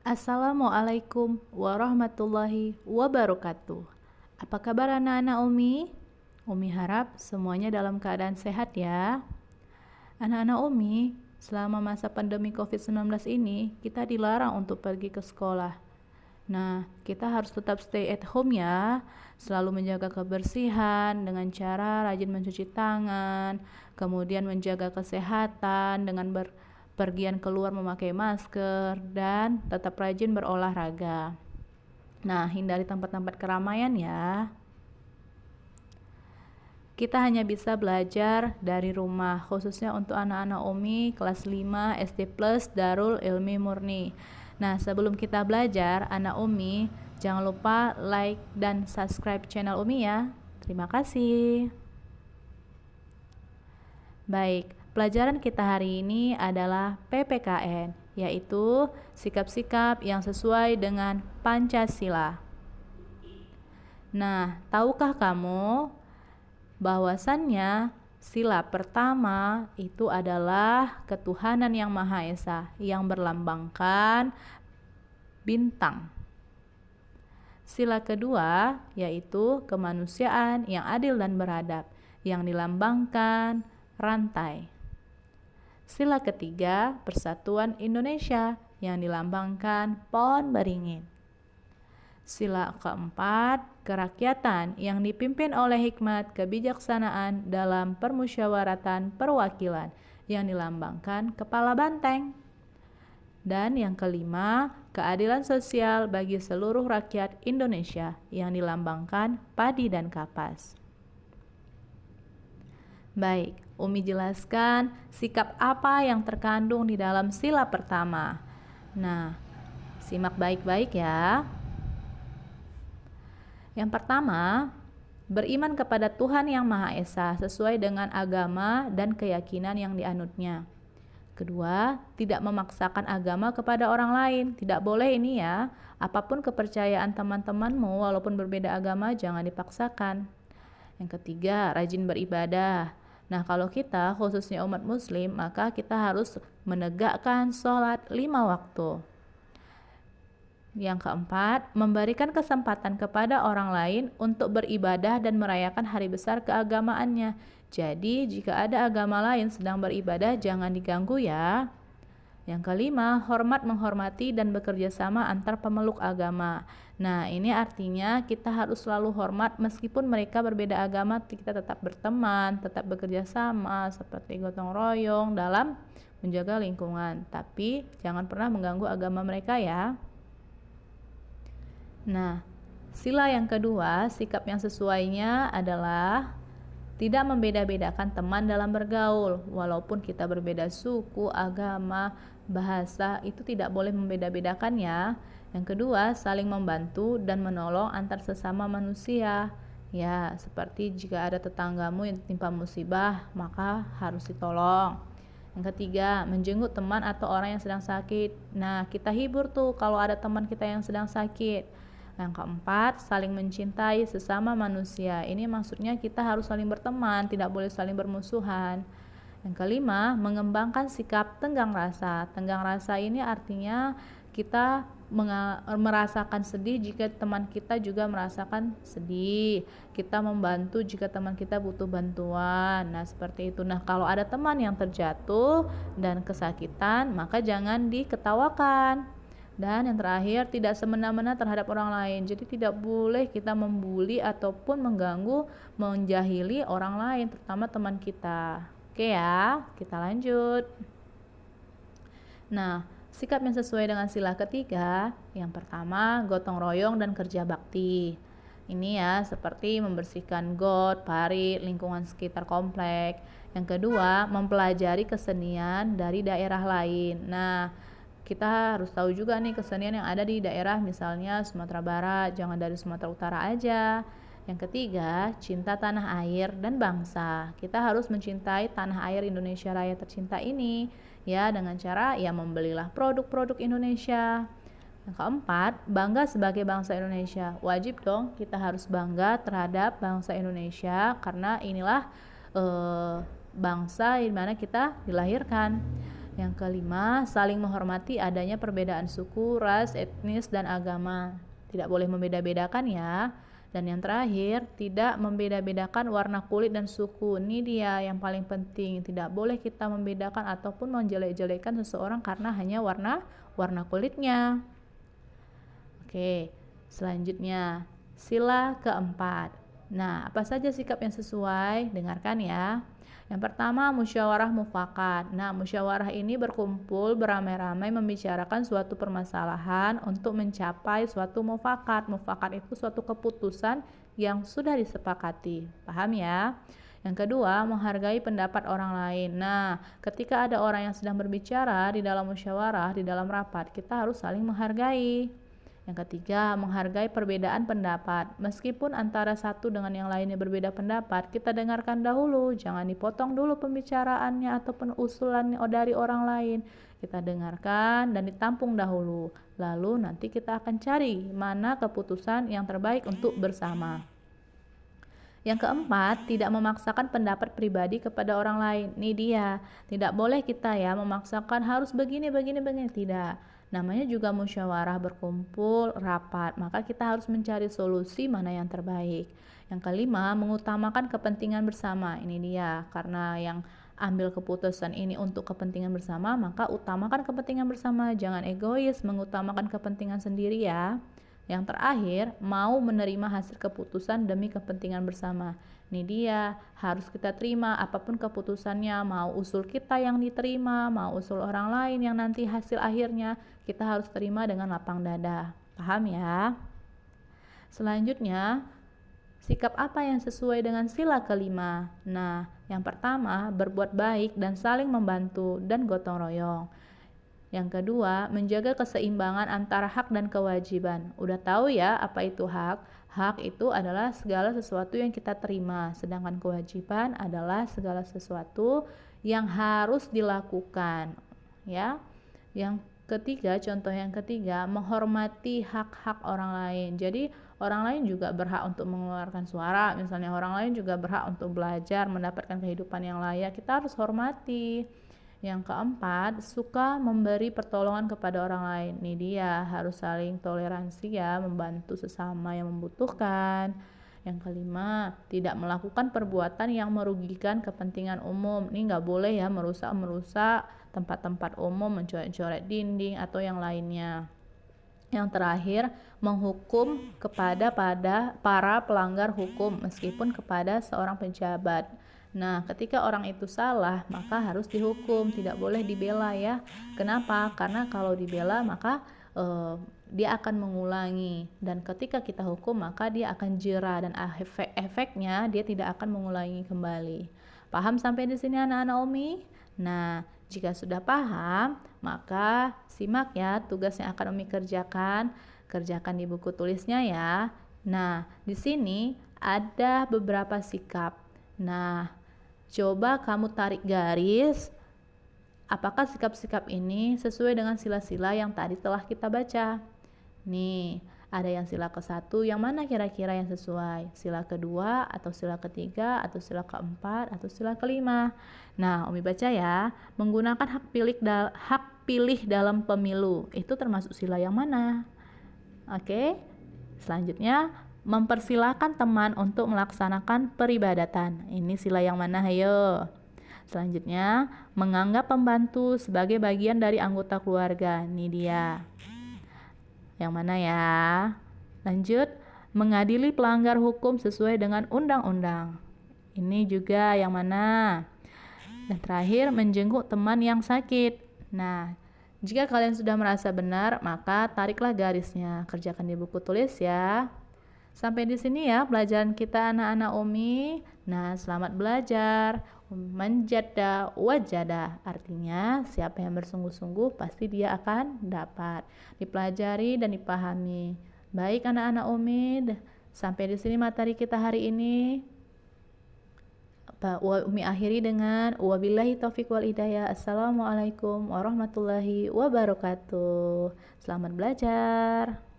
Assalamualaikum warahmatullahi wabarakatuh. Apa kabar anak-anak Umi? Umi harap semuanya dalam keadaan sehat ya. Anak-anak Umi, selama masa pandemi COVID-19 ini, kita dilarang untuk pergi ke sekolah. Nah, kita harus tetap stay at home ya, selalu menjaga kebersihan dengan cara rajin mencuci tangan, kemudian menjaga kesehatan dengan berpergian keluar memakai masker, dan tetap rajin berolahraga. Nah, hindari tempat-tempat keramaian ya. Kita hanya bisa belajar dari rumah, khususnya untuk anak-anak Umi kelas 5 SD Plus Darul Ilmi Murni. Nah, sebelum kita belajar, anak Umi, jangan lupa like dan subscribe channel Umi ya. Terima kasih. Baik, pelajaran kita hari ini adalah PPKN, yaitu sikap-sikap yang sesuai dengan Pancasila. Nah, tahukah kamu bahwasannya sila pertama itu adalah ketuhanan yang Maha Esa yang berlambangkan bintang. Sila kedua yaitu kemanusiaan yang adil dan beradab yang dilambangkan rantai. Sila ketiga persatuan Indonesia yang dilambangkan pohon beringin. Sila keempat, kerakyatan yang dipimpin oleh hikmat kebijaksanaan dalam permusyawaratan perwakilan yang dilambangkan kepala banteng. Dan yang kelima, keadilan sosial bagi seluruh rakyat Indonesia yang dilambangkan padi dan kapas. Baik, Umi jelaskan sikap apa yang terkandung di dalam sila pertama. Nah, simak baik-baik ya. Yang pertama, beriman kepada Tuhan Yang Maha Esa sesuai dengan agama dan keyakinan yang dianutnya. Kedua, tidak memaksakan agama kepada orang lain. Tidak boleh ini ya. Apapun kepercayaan teman-temanmu walaupun berbeda agama jangan dipaksakan. Yang ketiga, rajin beribadah. Nah, kalau kita khususnya umat muslim, maka kita harus menegakkan sholat 5 waktu. Yang keempat, memberikan kesempatan kepada orang lain untuk beribadah dan merayakan hari besar keagamaannya. Jadi, jika ada agama lain sedang beribadah, jangan diganggu ya. Yang kelima, hormat menghormati dan bekerja sama antar pemeluk agama. Nah, ini artinya kita harus selalu hormat meskipun mereka berbeda agama, kita tetap berteman, tetap bekerja sama seperti gotong royong dalam menjaga lingkungan. Tapi, jangan pernah mengganggu agama mereka ya. Nah, sila yang kedua, sikap yang sesuainya adalah tidak membeda-bedakan teman dalam bergaul. Walaupun kita berbeda suku, agama, bahasa, itu tidak boleh membeda-bedakan ya. Yang kedua, saling membantu dan menolong antar sesama manusia. Ya, seperti jika ada tetanggamu yang tertimpa musibah, maka harus ditolong. Yang ketiga, menjenguk teman atau orang yang sedang sakit. Nah, kita hibur tuh kalau ada teman kita yang sedang sakit. Yang keempat, saling mencintai sesama manusia. Ini maksudnya kita harus saling berteman, tidak boleh saling bermusuhan. Yang kelima, mengembangkan sikap tenggang rasa. Tenggang rasa ini artinya kita merasakan sedih jika teman kita juga merasakan sedih. Kita membantu jika teman kita butuh bantuan. Nah, seperti itu. Nah, kalau ada teman yang terjatuh dan kesakitan, maka jangan diketawakan. Dan yang terakhir, tidak semena-mena terhadap orang lain. Jadi tidak boleh kita membuli ataupun mengganggu, menjahili orang lain, terutama teman kita. Oke ya, kita lanjut. Nah, sikap yang sesuai dengan sila ketiga, yang pertama, gotong royong dan kerja bakti. Ini ya, seperti membersihkan got, parit, lingkungan sekitar komplek. Yang kedua, mempelajari kesenian dari daerah lain. Nah, kita harus tahu juga nih kesenian yang ada di daerah misalnya Sumatera Barat, jangan dari Sumatera Utara aja. Yang ketiga, cinta tanah air dan bangsa. Kita harus mencintai tanah air Indonesia Raya tercinta ini ya, dengan cara ya membelilah produk-produk Indonesia. Yang keempat, bangga sebagai bangsa Indonesia. Wajib dong kita harus bangga terhadap bangsa Indonesia karena inilah bangsa di mana kita dilahirkan. Yang kelima, saling menghormati adanya perbedaan suku, ras, etnis, dan agama. Tidak boleh membeda-bedakan ya. Dan yang terakhir, tidak membeda-bedakan warna kulit dan suku. Ini dia yang paling penting. Tidak boleh kita membedakan ataupun menjelek-jelekan seseorang karena hanya warna kulitnya. Oke, selanjutnya sila keempat. Nah, apa saja sikap yang sesuai? Dengarkan ya. Yang pertama, musyawarah mufakat. Nah, musyawarah ini berkumpul beramai-ramai membicarakan suatu permasalahan untuk mencapai suatu mufakat. Mufakat itu suatu keputusan yang sudah disepakati. Paham ya? Yang kedua, menghargai pendapat orang lain. Nah, ketika ada orang yang sedang berbicara di dalam musyawarah, di dalam rapat, kita harus saling menghargai. Yang ketiga, menghargai perbedaan pendapat. Meskipun antara satu dengan yang lainnya berbeda pendapat, kita dengarkan dahulu, jangan dipotong dulu pembicaraannya ataupun usulannya dari orang lain. Kita dengarkan dan ditampung dahulu. Lalu nanti kita akan cari mana keputusan yang terbaik untuk bersama. Yang keempat, tidak memaksakan pendapat pribadi kepada orang lain. Ini dia, tidak boleh kita ya memaksakan harus begini, tidak. Namanya juga musyawarah berkumpul, rapat, maka kita harus mencari solusi mana yang terbaik. Yang kelima, mengutamakan kepentingan bersama. Ini dia, karena yang ambil keputusan ini untuk kepentingan bersama, maka utamakan kepentingan bersama, jangan egois mengutamakan kepentingan sendiri ya. Yang terakhir, mau menerima hasil keputusan demi kepentingan bersama. Ini dia, harus kita terima apapun keputusannya, mau usul kita yang diterima, mau usul orang lain yang nanti hasil akhirnya, kita harus terima dengan lapang dada. Paham ya? Selanjutnya, sikap apa yang sesuai dengan sila kelima? Nah, yang pertama, berbuat baik dan saling membantu dan gotong royong. Yang kedua, menjaga keseimbangan antara hak dan kewajiban. Udah tahu ya apa itu hak? Hak itu adalah segala sesuatu yang kita terima, sedangkan kewajiban adalah segala sesuatu yang harus dilakukan. Ya. Yang ketiga, contoh yang ketiga, menghormati hak-hak orang lain. Jadi, orang lain juga berhak untuk mengeluarkan suara. Misalnya orang lain juga berhak untuk belajar, mendapatkan kehidupan yang layak. Kita harus hormati. Yang keempat, suka memberi pertolongan kepada orang lain. Ini dia, harus saling toleransi ya, membantu sesama yang membutuhkan. Yang kelima, tidak melakukan perbuatan yang merugikan kepentingan umum. Ini nggak boleh ya, merusak tempat-tempat umum, mencoret-coret dinding atau yang lainnya. Yang terakhir, menghukum kepada para pelanggar hukum meskipun kepada seorang pejabat. Nah, ketika orang itu salah, maka harus dihukum, tidak boleh dibela ya. Kenapa? Karena kalau dibela maka dia akan mengulangi, dan ketika kita hukum maka dia akan jera dan efeknya dia tidak akan mengulangi kembali. Paham sampai di sini anak-anak Umi? Nah, jika sudah paham, maka simak ya tugas yang akan Umi kerjakan. Kerjakan di buku tulisnya ya. Nah, di sini ada beberapa sikap. Nah, coba kamu tarik garis, apakah sikap-sikap ini sesuai dengan sila-sila yang tadi telah kita baca. Nih, ada yang sila ke-1, yang mana kira-kira yang sesuai? Sila kedua, atau sila ketiga, atau sila keempat, atau sila kelima? Nah, Umi baca ya, menggunakan hak pilih dalam pemilu, itu termasuk sila yang mana? Oke, selanjutnya, mempersilahkan teman untuk melaksanakan peribadatan. Ini sila yang mana? Hayo. Selanjutnya, menganggap pembantu sebagai bagian dari anggota keluarga. Ini dia. Yang mana ya? Lanjut, mengadili pelanggar hukum sesuai dengan undang-undang. Ini juga yang mana? Dan terakhir, menjenguk teman yang sakit. Nah, jika kalian sudah merasa benar, maka tariklah garisnya. Kerjakan di buku tulis ya. Sampai di sini ya pelajaran kita anak-anak Umi. Nah, selamat belajar. Manjada wajada, artinya siapa yang bersungguh-sungguh pasti dia akan dapat. Dipelajari dan dipahami. Baik anak-anak Umi, sampai di sini materi kita hari ini. Umi akhiri dengan wabillahi taufiq wal hidayah. Assalamualaikum warahmatullahi wabarakatuh. Selamat belajar.